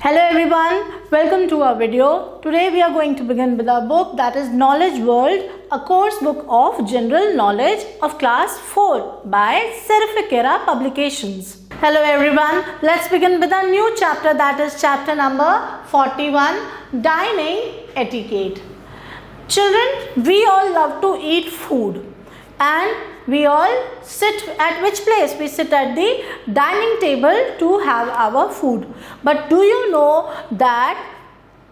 Hello everyone, welcome to our video. Today we are going to begin with our book, that is Knowledge World, a course book of general knowledge of class 4 by Serificera Publications. Hello everyone, let's begin with our new chapter, that is chapter number 41, Dining Etiquette. Children, we all love to eat food and we all sit at which place? We sit at the dining table to have our food. But do you know that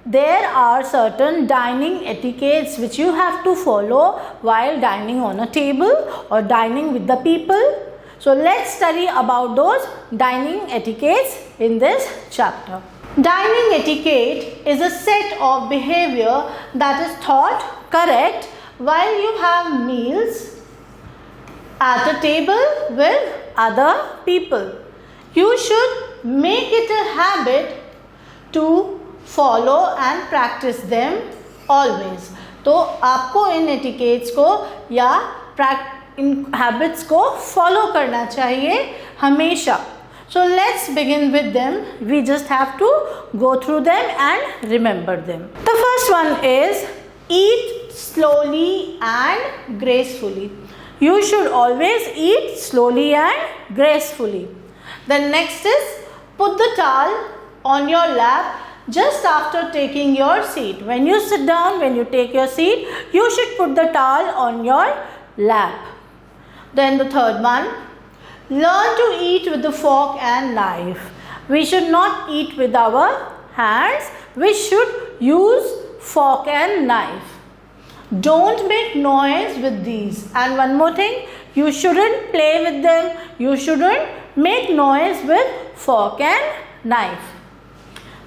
there are certain dining etiquettes which you have to follow while dining on a table or dining with the people? So let's study about those dining etiquettes in this chapter. Dining etiquette is a set of behavior that is thought correct while you have meals at a table with other people. You should make it a habit to follow and practice them always. तो आपको इन etiquettes को या इन habits को follow करना चाहिए हमेशा. So let's begin with them. We just have to go through them and remember them. The first one is eat slowly and gracefully. You should always eat slowly and gracefully. The next is put the towel on your lap just after taking your seat. When you sit down, when you take your seat, you should put the towel on your lap. Then the third one, learn to eat with the fork and knife. We should not eat with our hands. We should use fork and knife. Don't make noise with these. And one more thing, you shouldn't play with them. You shouldn't make noise with fork and knife.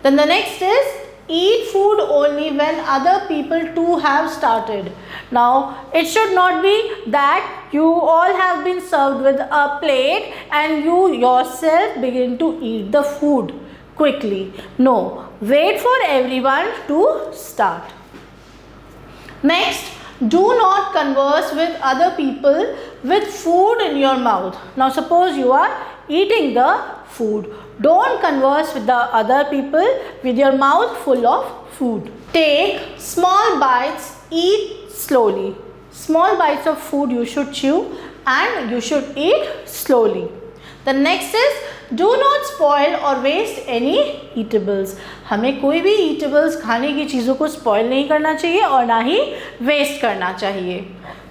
Then the next is eat food only when other people too have started. Now it should not be that you all have been served with a plate and you yourself begin to eat the food quickly. No, wait for everyone to start. Next, do not converse with other people with food in your mouth. Now suppose you are eating the food. Don't converse with the other people with your mouth full of food. Take small bites, eat slowly. Small bites of food you should chew and you should eat slowly. The next is do not spoil or waste any eatables. हमें कोई भी eatables खाने की चीज़ों को spoil नहीं करना चाहिए और ना ही waste करना चाहिए.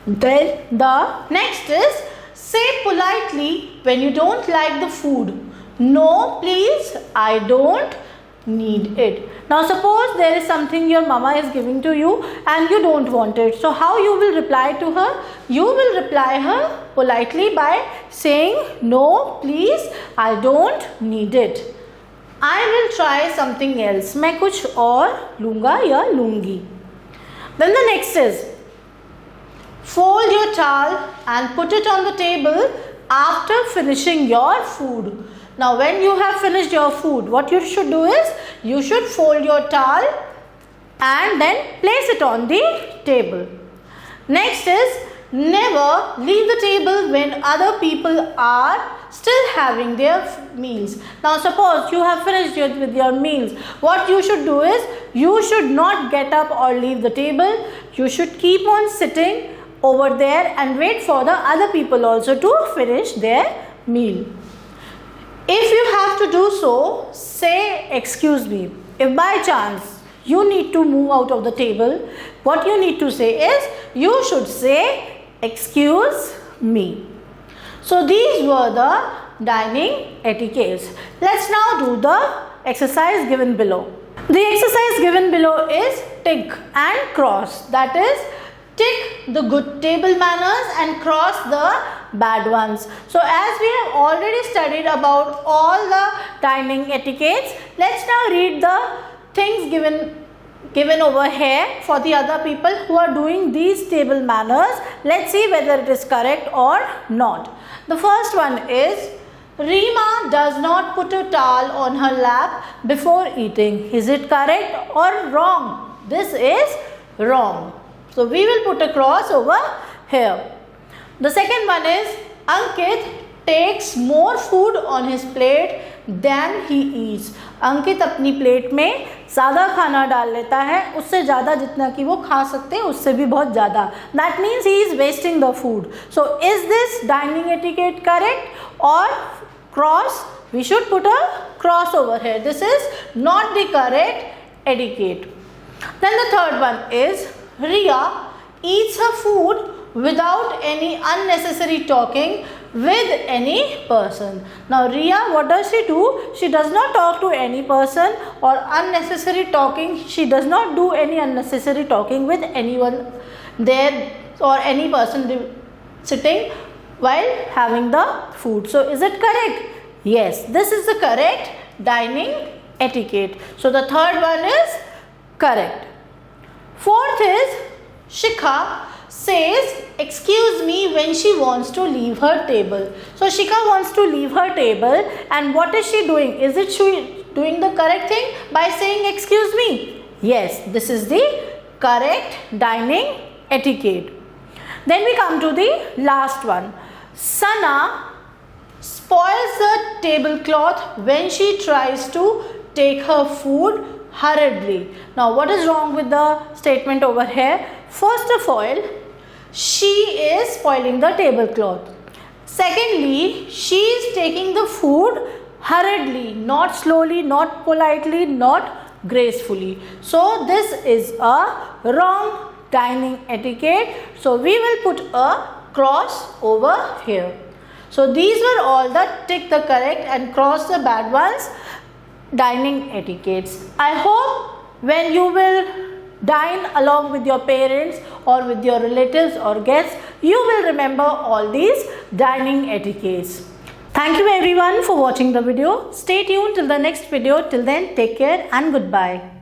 Then the next is say politely when you don't like the food. No, please, I don't need it. Now suppose there is something your mama is giving to you and you don't want it. So how you will reply to her? You will reply her politely by saying, no, please, I don't need it. I will try something else. मैं कुछ और लूँगा या लूँगी. Then the next is fold your towel and put it on the table after finishing your food. Now when you have finished your food, what you should do is you should fold your towel and then place it on the table. Next is never leave the table when other people are still having their meals. Now suppose you have finished with your meals. What you should do is you should not get up or leave the table. You should keep on sitting over there and wait for the other people also to finish their meal. If you have to do so, say excuse me. If by chance you need to move out of the table, what you need to say is you should say excuse me. So these were the dining etiquettes. Let's now do the exercise given below. The exercise given below is tick and cross. That is, tick the good table manners and cross the bad ones. So as we have already studied about all the dining etiquettes, let's now read the things given over here for the other people who are doing these table manners. Let's see whether it is correct or not. The first one is Rima does not put a towel on her lap before eating. Is it correct or wrong? This is wrong. So we will put a cross over here. The second one is Ankit takes more food on his plate than he eats. अंकित अपनी plate में ज़्यादा खाना डाल लेता है, उससे ज़्यादा जितना कि वो खा सकते हैं उससे भी बहुत ज़्यादा. That means he is wasting the food. So is this dining etiquette correct or cross? We should put a cross over here. This is not the correct etiquette. Then the third one is Riya eats her food without any unnecessary talking with any person. Now Riya, what does she do? She does not talk to any person or unnecessary talking. She does not do any unnecessary talking with anyone there or any person sitting while having the food. So is it correct? Yes, this is the correct dining etiquette. So the third one is correct. Fourth is Shikha says excuse me when she wants to leave her table. So Shikha wants to leave her table, and what is she doing? Is it she doing the correct thing by saying excuse me? Yes, this is the correct dining etiquette. Then we come to the last one. Sana spoils the tablecloth when she tries to take her food hurriedly. Now what is wrong with the statement over here? First of all, she is spoiling the tablecloth. Secondly, she is taking the food hurriedly, not slowly, not politely, not gracefully. So this is a wrong dining etiquette. So we will put a cross over here. So these were all the tick the correct and cross the bad ones dining etiquettes. I hope when you will dine along with your parents or with your relatives or guests, you will remember all these dining etiquettes. Thank you everyone for watching the video. Stay tuned till the next video. Till then, take care and goodbye.